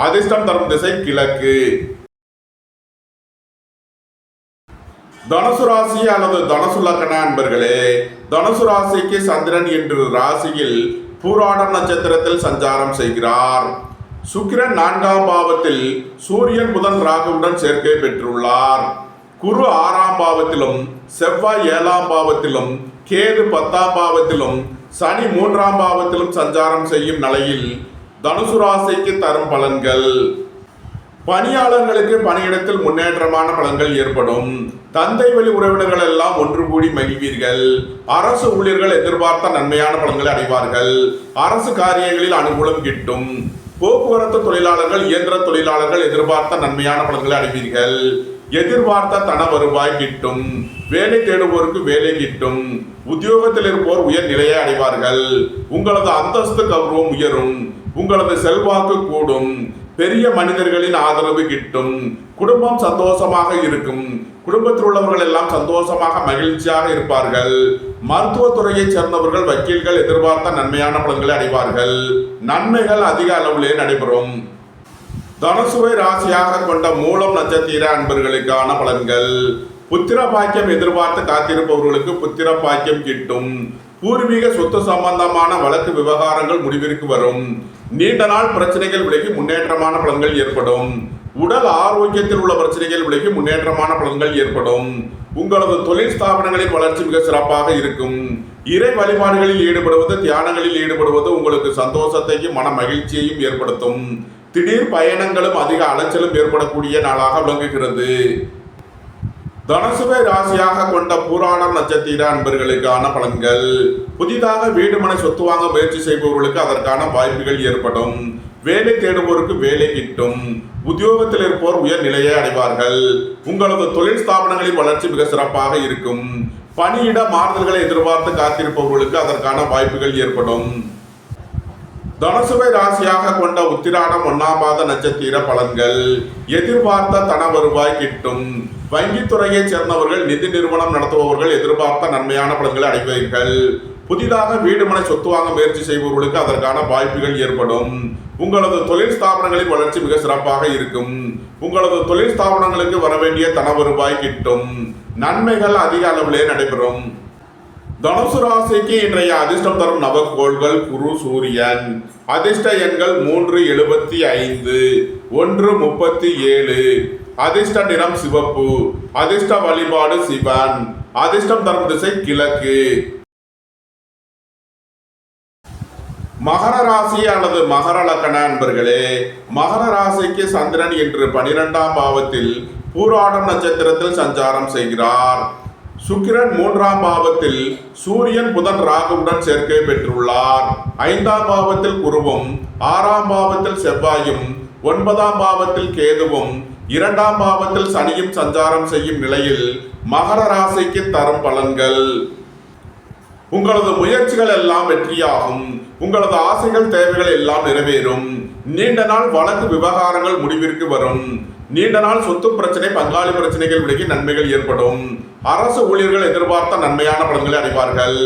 அதிர்ஷ்டம் தரும் திசை கிழக்கு. தனுசு ராசி அல்லது தனுசு லக்ன அன்பர்களே, தனுசு ராசிக்கு சந்திரன் என்று ராசியில் பூராடம் நட்சத்திரத்தில் சஞ்சாரம் செய்கிறார். சுக்கிரன் 4ஆம் பாவத்தில் சூரியன், புதன், ராகுவுடன் சேர்க்கை பெற்றுள்ளார். குரு 6ஆம் பாவத்திலும், செவ்வாய் 7ஆம் பாவத்திலும், கேது 10ஆம் பாவத்திலும், சனி 3ஆம் பாவத்திலும் சஞ்சாரம் செய்யும் நிலையில் தனுசு ராசிக்கு தரும் பலன்கள். பணியாளர்களுக்கு பணியிடத்தில் முன்னேற்றமான பலன்கள் ஏற்படும். தந்தை வழி உறவினர்கள் எல்லாம் ஒன்று கூடி மகிழ்வீர்கள். அரசு ஊழியர்கள் எதிர்பார்த்த நன்மையான பலன்களை அடைவார்கள். அரசு காரியங்களில் அனுகூலம் கிட்டும். போக்குவரத்து தொழிலாளர்கள், இயந்திர தொழிலாளர்கள் எதிர்பார்த்த நன்மையான பலன்களை அடைவீர்கள். எதிர்பார்த்த தன வருவாய் கிட்டும். வேலை தேடுவோருக்கு வேலை கிட்டும். உத்தியோகத்தில் இருப்போர் உயர் நிலையை அடைவார்கள். உங்களது அந்தஸ்து கௌரவம் உயரும். உங்களது செல்வாக்கு கூடும். பெரிய மனிதர்களின் ஆதரவு கிட்டும். குடும்பம் சந்தோஷமாக இருக்கும். குடும்பத்தில் உள்ளவர்கள் எல்லாம் சந்தோஷமாக மகிழ்ச்சியாக இருப்பார்கள். மருத்துவத்துறையைச் சேர்ந்தவர்கள் வக்கீல்கள் எதிர்பார்த்த நன்மையான பலன்களை அடைவார்கள். நன்மைகள் அதிக அளவிலே நடைபெறும். தனுசுவை ராசியாக கொண்ட மூலம் நட்சத்திர அன்பர்களுக்கான பலன்கள். புத்திர பாக்கியம் எதிர்பார்த்து காத்திருப்பவர்களுக்கு புத்திர பாக்கியம் கிட்டும். பூர்வீக சொத்து சம்பந்தமான வழக்கு விவகாரங்கள் முடிவிற்கு வரும். நீண்ட நாள் பிரச்சனைகள் விலகி முன்னேற்றமான பலன்கள் ஏற்படும். உடல் ஆரோக்கியத்தில் உள்ள பிரச்சனைகள் விலகி முன்னேற்றமான பலன்கள் ஏற்படும். உங்களது தொழில் ஸ்தாபனங்களின் வளர்ச்சி மிக சிறப்பாக இருக்கும். இறை வழிபாடுகளில் ஈடுபடுவது, தியானங்களில் ஈடுபடுவது உங்களுக்கு சந்தோஷத்தையும் மன மகிழ்ச்சியையும் ஏற்படுத்தும். திடீர் பயணங்களும் அதிக அலைச்சலும் ஏற்படக்கூடிய நாளாக விளங்குகிறது. தனுசுவை ராசியாக கொண்ட பூராடம் நட்சத்திர அன்பர்களுக்கான பலன்கள். புதிதாக வீடுமனை சொத்து வாங்க முயற்சி செய்பவர்களுக்கு அதற்கான வாய்ப்புகள் ஏற்படும். வேலை தேடுவோருக்கு வேலை கிட்டும். உத்தியோகத்தில் இருப்போர் உயர் நிலையை அடைவார்கள். உங்களது தொழில் ஸ்தாபனங்களின் வளர்ச்சி மிக சிறப்பாக இருக்கும். பணியிட மாறுதல்களை எதிர்பார்த்து காத்திருப்பவர்களுக்கு அதற்கான வாய்ப்புகள் ஏற்படும். தனுசுவை ராசியாக கொண்ட உத்திராடம் 1ஆம் பாத நட்சத்திர பலன்கள். எதிர்பார்த்த தன வருவாய் கிட்டும். வங்கித்துறையைச் சேர்ந்தவர்கள், நிதி நிறுவனம் நடத்துபவர்கள் எதிர்பார்த்த நன்மையான பலன்களை அடைவீர்கள். புதிதாக வீடுமனை சொத்து வாங்க முயற்சி செய்பவர்களுக்கு அதற்கான வாய்ப்புகள் ஏற்படும். உங்களது தொழில் ஸ்தாபனங்களின் வளர்ச்சி மிக சிறப்பாக இருக்கும். உங்களது தொழில் ஸ்தாபனங்களுக்கு வர வேண்டிய தன வருவாய் கிட்டும். நன்மைகள் அதிக அளவிலே நடைபெறும். தனுசு ராசிக்கு இன்றைய அதிர்ஷ்டம் தரும் நவக்கோள்கள் குரு, சூரியன். அதிர்ஷ்ட எண்கள் 375, 137, அதிர்ஷ்ட நிறம் சிவப்பு, அதிர்ஷ்ட வழிபாடு சிவன், அதிர்ஷ்டம் தரும் திசை கிழக்கு. மகர ராசி அல்லது மகர லக்ன அன்பர்களே, மகர ராசிக்கு சந்திரன் இன்று 12ஆம் பாவத்தில் பூராடம் நட்சத்திரத்தில் சஞ்சாரம் செய்கிறார். சுக்கிரன் 3ஆம் பாவத்தில் சூரியன் புதன் ராகுவுடன் சேர்க்கை பெற்றுள்ளார். 5ஆம் பாவத்தில் குருவும், 6ஆம் பாவத்தில் செவ்வாயும், 9ஆம் பாவத்தில் கேதுவும், 2ஆம் பாவத்தில் சனியும் சஞ்சாரம் செய்யும் நிலையில் மகர ராசிக்கு தரும் பலன்கள். உங்களது முயற்சிகள் எல்லாம் வெற்றியாகும். உங்களது ஆசைகள் தேவைகள் எல்லாம் நிறைவேறும். நீண்ட நாள் வழக்கு விவகாரங்கள் முடிவிற்கு வரும். நீண்ட நாள் சொத்து பிரச்சனை, பங்காளி பிரச்சனைகள் விலகி நன்மைகள் ஏற்படும். அரசு ஊழியர்கள் எதிர்பார்த்த நன்மையான பலன்களை அடைவார்கள்.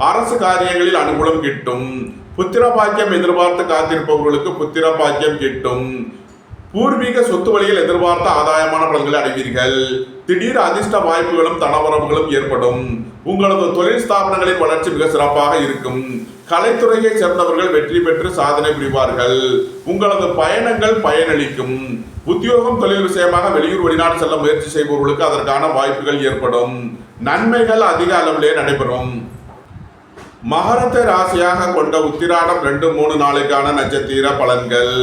அரசு காரியங்களில் அனுகூலம் கிட்டும். புத்திர பாக்கியம் எதிர்பார்த்து காத்திருப்பவர்களுக்கு புத்திர பாக்கியம் கிட்டும். பூர்வீக சொத்து வழியில் எதிர்பார்த்த ஆதாயமான பலன்களை அடைவீர்கள். திடீர் அதிர்ஷ்ட வாய்ப்புகளும் தனவரவுகளும் ஏற்படும். உங்களது தொழில் ஸ்தாபனங்களின் வளர்ச்சி மிக சிறப்பாக இருக்கும். கலைத்துறையை சேர்ந்தவர்கள் வெற்றி பெற்று சாதனை புரிவார்கள். உங்களது பயணங்கள் பயனளிக்கும். உத்தியோகம் தொழில் விஷயமாக வெளியூர் வெளிநாடு செல்ல முயற்சி செய்பவர்களுக்கு அதற்கான வாய்ப்புகள் ஏற்படும். நன்மைகள் அதிக அளவிலே நடைபெறும். மகரத்தை ராசியாக கொண்ட உத்திராடம் 2, 3 நாளுக்கான நட்சத்திர பலன்கள்.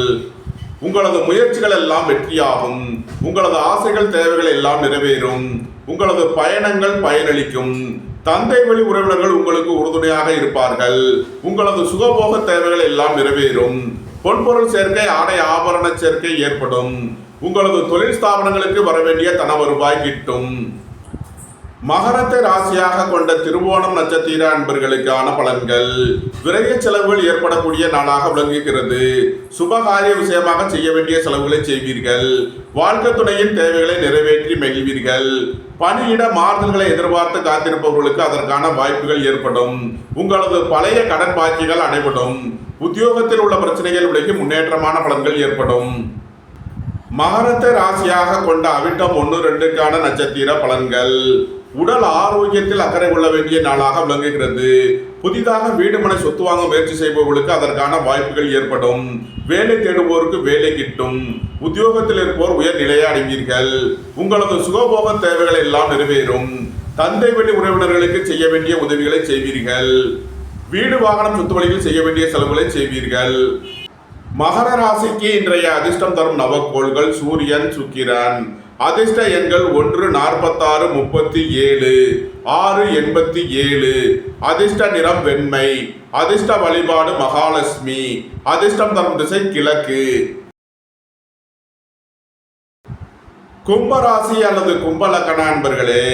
உங்களது முயற்சிகள் எல்லாம் வெற்றியாகும். உங்களது ஆசைகள் தேவைகள் எல்லாம் நிறைவேறும். உங்களது பயணங்கள் பயனளிக்கும். தந்தை வழி உறவினர்கள் உங்களுக்கு உறுதுணையாக இருப்பார்கள். உங்களது சுகபோக தேவைகள் எல்லாம் நிறைவேறும். பொன்பொருள் சேர்க்கை, ஆடை ஆபரண சேர்க்கை ஏற்படும். உங்களது தொழில் ஸ்தாபனங்களுக்கு வரவேண்டிய தன வருவாய் கிட்டும். மகரத்தை ராசியாக கொண்ட திருவோணம் நட்சத்திர அன்பர்களுக்கான பலன்கள். விரைய செலவுகள் ஏற்படக்கூடிய நாளாக விளங்குகிறது. சுபகாரிய விஷயமாக செய்ய வேண்டிய செலவுகளை செய்வீர்கள். வாழ்க்கை துணையின் தேவைகளை நிறைவேற்றி மகிழ்வீர்கள். பணியிட மாறுதல்களை எதிர்பார்த்து காத்திருப்பவர்களுக்கு அதற்கான வாய்ப்புகள் ஏற்படும். உங்களது பழைய கடன் பாக்கிகள் அடைபடும். உத்தியோகத்தில் உள்ள பிரச்சனைகள் விலகி முன்னேற்றமான பலன்கள் ஏற்படும். மகரத்தை ராசியாக கொண்ட அவிட்டம் 1, 2க்கான நட்சத்திர பலன்கள். உடல் ஆரோக்கியத்தில் அக்கறை கொள்ள வேண்டிய நாளாக விளங்குகிறது. புதிதாக வீடு மனை சொத்து வாங்க முயற்சி செய்பவர்களுக்கு அதற்கான வாய்ப்புகள் ஏற்படும். வேலை தேடுவோருக்கு வேலை கிட்டும். உத்தியோகத்தில் இருப்போர் உயர் நிலையை அடைவீர்கள். உங்களது சுகபோக தேவைகள் எல்லாம் நிறைவேறும். தந்தை வழி உறவினர்களுக்கு செய்ய வேண்டிய உதவிகளை செய்வீர்கள். வீடு வாகனம் சொத்து வழியில் செய்ய வேண்டிய செலவுகளை செய்வீர்கள். மகர ராசிக்கு இன்றைய அதிர்ஷ்டம் தரும் நவக்கோள்கள் சூரியன், சுக்கிரன். அதிர்ஷ்ட எண்கள் 1, 46, 37, 6, 87. அதிர்ஷ்ட நிறம் வெண்மை. அதிர்ஷ்ட வழிபாடு மகாலட்சுமி. அதிர்ஷ்டம் தரும் திசை கிழக்கு. கும்பராசி அல்லது கும்பலக்கண அன்பர்களே,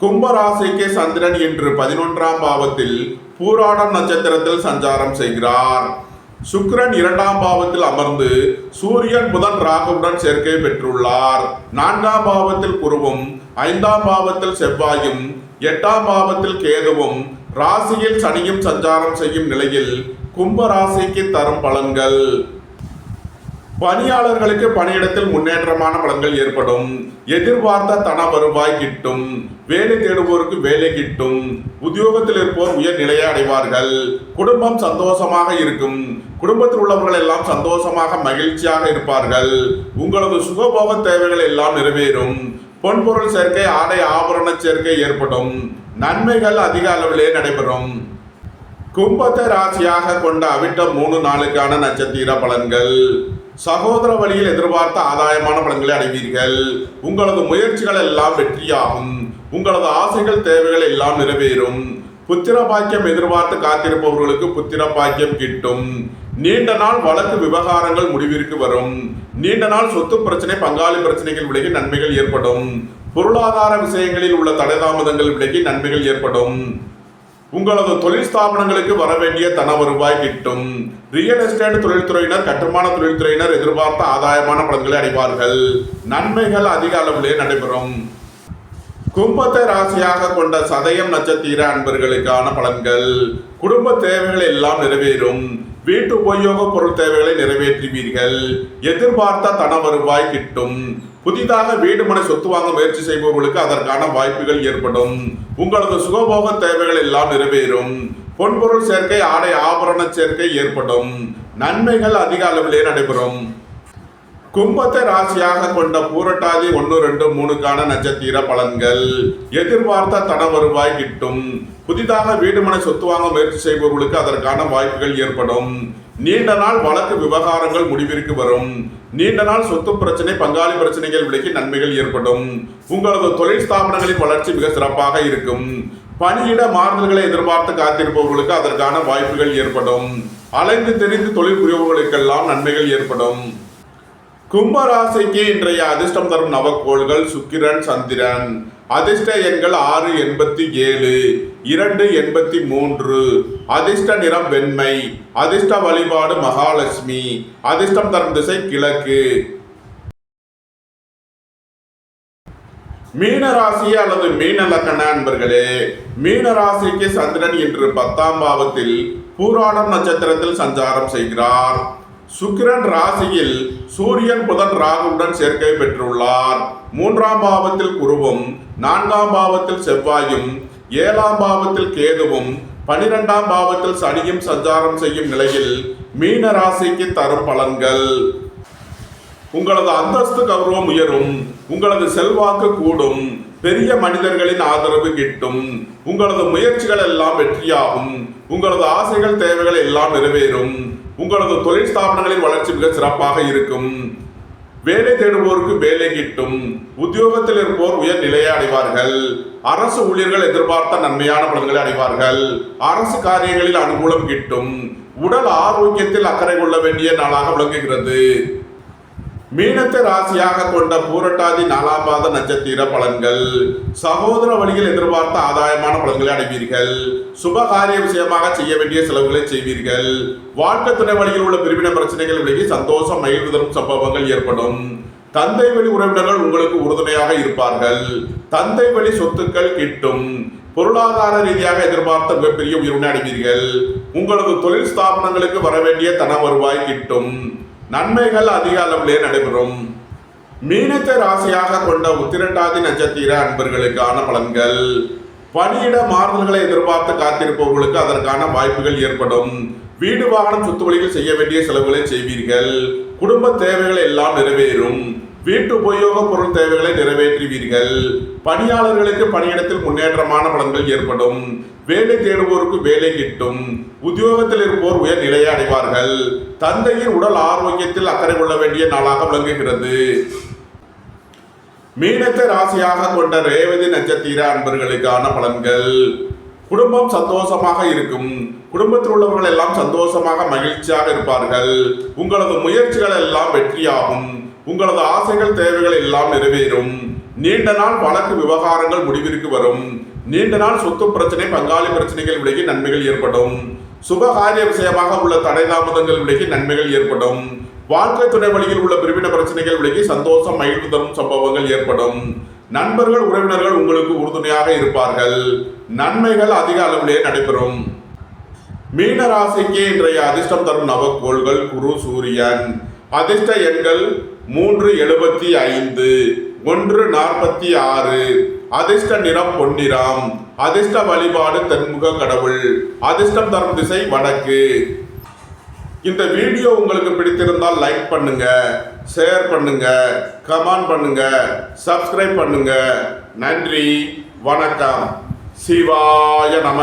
கும்பராசிக்கு சந்திரன் இன்று 11ஆம் பாவத்தில் பூராடம் நட்சத்திரத்தில் சஞ்சாரம் செய்கிறார். சுக்கிரன் 2ஆம் பாவத்தில் அமர்ந்து சூரியன் புதன் ராகுவுடன் சேர்க்கை பெற்றுள்ளார். 4ஆம் பாவத்தில் குருவும், 5ஆம் பாவத்தில் செவ்வாயும், 8ஆம் பாவத்தில் கேதுவும், ராசியில் சனியும் சஞ்சாரம் செய்யும் நிலையில் கும்ப ராசிக்கு தரும் பலன்கள். பணியாளர்களுக்கு பணியிடத்தில் முன்னேற்றமான பலன்கள் ஏற்படும். எதிர்பார்த்த தன வருவாய் கிட்டும். வேலை தேடுவோருக்கு வேலை கிட்டும். உத்தியோகத்தில் இருப்போர் உயர் நிலையை அடைவார்கள். குடும்பம் சந்தோஷமாக இருக்கும். குடும்பத்தில் உள்ளவர்கள் எல்லாம் சந்தோஷமாக மகிழ்ச்சியாக இருப்பார்கள். உங்களது சுகபோக தேவைகள் எல்லாம் நிறைவேறும். பொன்பொருள் சேர்க்கை, ஆடை ஆபரண சேர்க்கை ஏற்படும். நன்மைகள் அதிக அளவிலே நடைபெறும். கும்பத்தை ராசியாக கொண்ட அவிட்டம் 3 நாளுக்கான நட்சத்திர பலன்கள். சகோதர வழியில் எதிர்பார்த்த ஆதாயமான பலன்களை அடைவீர்கள். உங்களது முயற்சிகள் எல்லாம் வெற்றியாகும். உங்களது ஆசைகள் தேவைகள் எல்லாம் நிறைவேறும். புத்திர பாக்கியம் எதிர்பார்த்து காத்திருப்பவர்களுக்கு புத்திர பாக்கியம் கிட்டும். நீண்ட நாள் வழக்கு விவகாரங்கள் முடிவிற்கு வரும். நீண்ட நாள் சொத்து பிரச்சனை, பங்காளி பிரச்சனைகள் விலகி நன்மைகள் ஏற்படும். பொருளாதார விஷயங்களில் உள்ள தடைதாமதங்கள் விலகி நன்மைகள் ஏற்படும். உங்களது தொழில் ஸ்தாபனங்களுக்கு வரவேண்டிய தன வருவாய் கிட்டும். ரியல் எஸ்டேட் தொழில்துறையினர், கட்டுமான தொழில்துறையினர் எதிர்பார்த்த ஆதாயமான பலன்களை அடைவார்கள். நன்மைகள் அதிக அளவிலே நடைபெறும். கும்பத்தை ராசியாக கொண்ட சதயம் நட்சத்திர அன்பர்களுக்கான பலன்கள். குடும்ப தேவைகள் எல்லாம் நிறைவேறும். வீட்டு உபயோக பொருள் தேவைகளை நிறைவேற்றுவீர்கள். எதிர்பார்த்த தன வருவாய் கிட்டும். புதிதாக வீடு மனை சொத்து வாங்க முயற்சி செய்பவர்களுக்கு அதற்கான வாய்ப்புகள் ஏற்படும். உங்களது சுகபோக தேவைகள் எல்லாம் நிறைவேறும். பொன்பொருள் சேர்க்கை, ஆடை ஆபரண சேர்க்கை ஏற்படும். நன்மைகள் அதிக அளவிலே நடைபெறும். கும்பத்தை ராசியாக கொண்ட பூரட்டாதி 1, 2, 3க்கான நட்சத்திர பலன்கள். எதிர்பார்த்த தன வருவாய் கிட்டும். புதிதாக வீடு மனை சொத்து வாங்க முயற்சி செய்பவர்களுக்கு அதற்கான வாய்ப்புகள் ஏற்படும். நீண்ட நாள் வழக்கு விவகாரங்கள் முடிவிற்கு வரும். நீண்ட நாள் சொத்து பிரச்சனை, பங்காளி பிரச்சனைகள் விலகி நன்மைகள் ஏற்படும். உங்களது தொழில் ஸ்தாபனங்களின் வளர்ச்சி மிக சிறப்பாக இருக்கும். பணியிட மாறுதல்களை எதிர்பார்த்து காத்திருப்பவர்களுக்கு அதற்கான வாய்ப்புகள் ஏற்படும். அலைந்து தெரிந்து தொழில் புரியவர்களுக்கெல்லாம் நன்மைகள் ஏற்படும். கும்பராசிக்கு இன்றைய அதிர்ஷ்டம் தரும் நவக்கோள்கள் சுக்கிரன், சந்திரன். அதிர்ஷ்ட எண்கள் 6, 87, 2, 83. அதிர்ஷ்ட நிறம் வெண்மை. அதிர்ஷ்ட வழிபாடு மகாலட்சுமி. அதிர்ஷ்டம் தரும் திசை கிழக்கு. மீனராசி அல்லது மீன லக்கண அன்பர்களே, மீனராசிக்கு சந்திரன் இன்று 10ஆம் பாவத்தில் பூராடம் நட்சத்திரத்தில் சஞ்சாரம் செய்கிறார். சுக்கிரன் ராசியில் சூரியன், புதன், ராகுவுடன் சேர்க்கை பெற்றுள்ளார். 3ஆம் பாவத்தில் குருவும், 4ஆம் பாவத்தில் செவ்வாயும், 7ஆம் பாவத்தில் கேதுவும், 12ஆம் பாவத்தில் சனியும் சஞ்சாரம் செய்யும் நிலையில் மீன ராசிக்கு தரும் பலன்கள். உங்களது அந்தஸ்து கௌரவம் உயரும். உங்களது செல்வாக்கு கூடும். பெரிய மனிதர்களின் ஆதரவு கிட்டும். உங்களது முயற்சிகள் எல்லாம் வெற்றியாகும். உங்களது ஆசைகள், தேவைகள் எல்லாம் நிறைவேறும். உங்களது தொழில் ஸ்தாபனங்களின் வளர்ச்சி மிக சிறப்பாக இருக்கும். வேலை தேடுவோருக்கு வேலை கிட்டும். உத்தியோகத்தில் இருப்போர் உயர் நிலையை அடைவார்கள். அரசு ஊழியர்கள் எதிர்பார்த்த நன்மையான பலன்களை அடைவார்கள். அரசு காரியங்களில் அனுகூலம் கிட்டும். உடல் ஆரோக்கியத்தில் அக்கறை கொள்ள வேண்டிய நாளாக விளங்குகிறது. மீனத்தை ராசியாக கொண்ட பூரட்டாதி 4ஆம் பாத நட்சத்திர பலன்கள். சகோதர வழியில் எதிர்பார்த்த ஆதாயமான பலன்களை அடைவீர்கள். சுபகாரிய விஷயமாக செய்ய வேண்டிய செலவுகளை செய்வீர்கள். வாழ்க்கை துணை வழியில் உள்ள பிரிவினை பிரச்சனைகள் விலகி சந்தோஷம், மகிழ்வு தரும் சம்பவங்கள் ஏற்படும். தந்தை வழி உறவினர்கள் உங்களுக்கு உறுதுணையாக இருப்பார்கள். தந்தை வழி சொத்துக்கள் கிட்டும். பொருளாதார ரீதியாக எதிர்பார்த்த மிகப்பெரிய உயர்வினை அடைவீர்கள். உங்களது தொழில் ஸ்தாபனங்களுக்கு வர வேண்டிய தன வருவாய் கிட்டும். நன்மைகள் அதிக அளவிலே நடைபெறும். மீனத்தை ராசியாக கொண்ட உத்திரட்டாதி நட்சத்திர அன்பர்களுக்கான பலன்கள். பணியிட மாறுதல்களை எதிர்பார்த்து காத்திருப்பவர்களுக்கு அதற்கான வாய்ப்புகள் ஏற்படும். வீடு வாகனம் சொத்து வழியில் செய்ய வேண்டிய செலவுகளை செய்வீர்கள். குடும்ப தேவைகள் எல்லாம் நிறைவேறும். வீட்டு உபயோக பொருள் தேவைகளை நிறைவேற்றுவீர்கள். பணியாளர்களுக்கு பணியிடத்தில் முன்னேற்றமான பலன்கள் ஏற்படும். வேலை தேடுவோருக்கு வேலை கிட்டும். உத்தியோகத்தில் இருப்போர் உயர் நிலையை அடைவார்கள். தந்தையின் உடல் ஆரோக்கியத்தில் அக்கறை கொள்ள வேண்டிய நாளாக விளங்குகிறது. மீனத்தை ராசியாக கொண்ட ரேவதி நட்சத்திர அன்பர்களுக்கான பலன்கள். குடும்பம் சந்தோஷமாக இருக்கும். குடும்பத்தில் உள்ளவர்கள் எல்லாம் சந்தோஷமாக மகிழ்ச்சியாக இருப்பார்கள். உங்களது முயற்சிகள் எல்லாம் வெற்றியாகும். உங்களது ஆசைகள், தேவைகள் எல்லாம் நிறைவேறும். நீண்ட நாள் வழக்கு விவகாரங்கள் முடிவிற்கு வரும். நீண்ட நாள் சொத்து பிரச்சனை, பங்காளி பிரச்சனைகள் விலகி நன்மைகள் ஏற்படும். சுபகாரிய விஷயமாக உள்ள தடை தாமதங்கள் விலகி நன்மைகள் ஏற்படும். வாழ்க்கை துணை வழியில் உள்ள பிரிவினை பிரச்சனைகள் விலகி சந்தோஷம், மகிழ்வு தரும் சம்பவங்கள் ஏற்படும். நண்பர்கள், உறவினர்கள் உங்களுக்கு உறுதுணையாக இருப்பார்கள். நன்மைகள் அதிக அளவிலே நடைபெறும். மீன ராசிக்கு இன்றைய அதிர்ஷ்டம் தரும் நவக்கோள்கள் குரு, சூரியன். அதிர்ஷ்ட எண்கள் 3, 75, 1, 46. அதிர்ஷ்ட நிறம் பொன்னிறம். அதிர்ஷ்ட வழிபாடு தென்முக கடவுள். அதிர்ஷ்டம் தரும் திசை வடக்கு. இந்த வீடியோ உங்களுக்கு பிடித்திருந்தால் லைக் பண்ணுங்க, ஷேர் பண்ணுங்க, கமெண்ட் பண்ணுங்க, சப்ஸ்கிரைப் பண்ணுங்க. நன்றி, வணக்கம். சிவாய நம.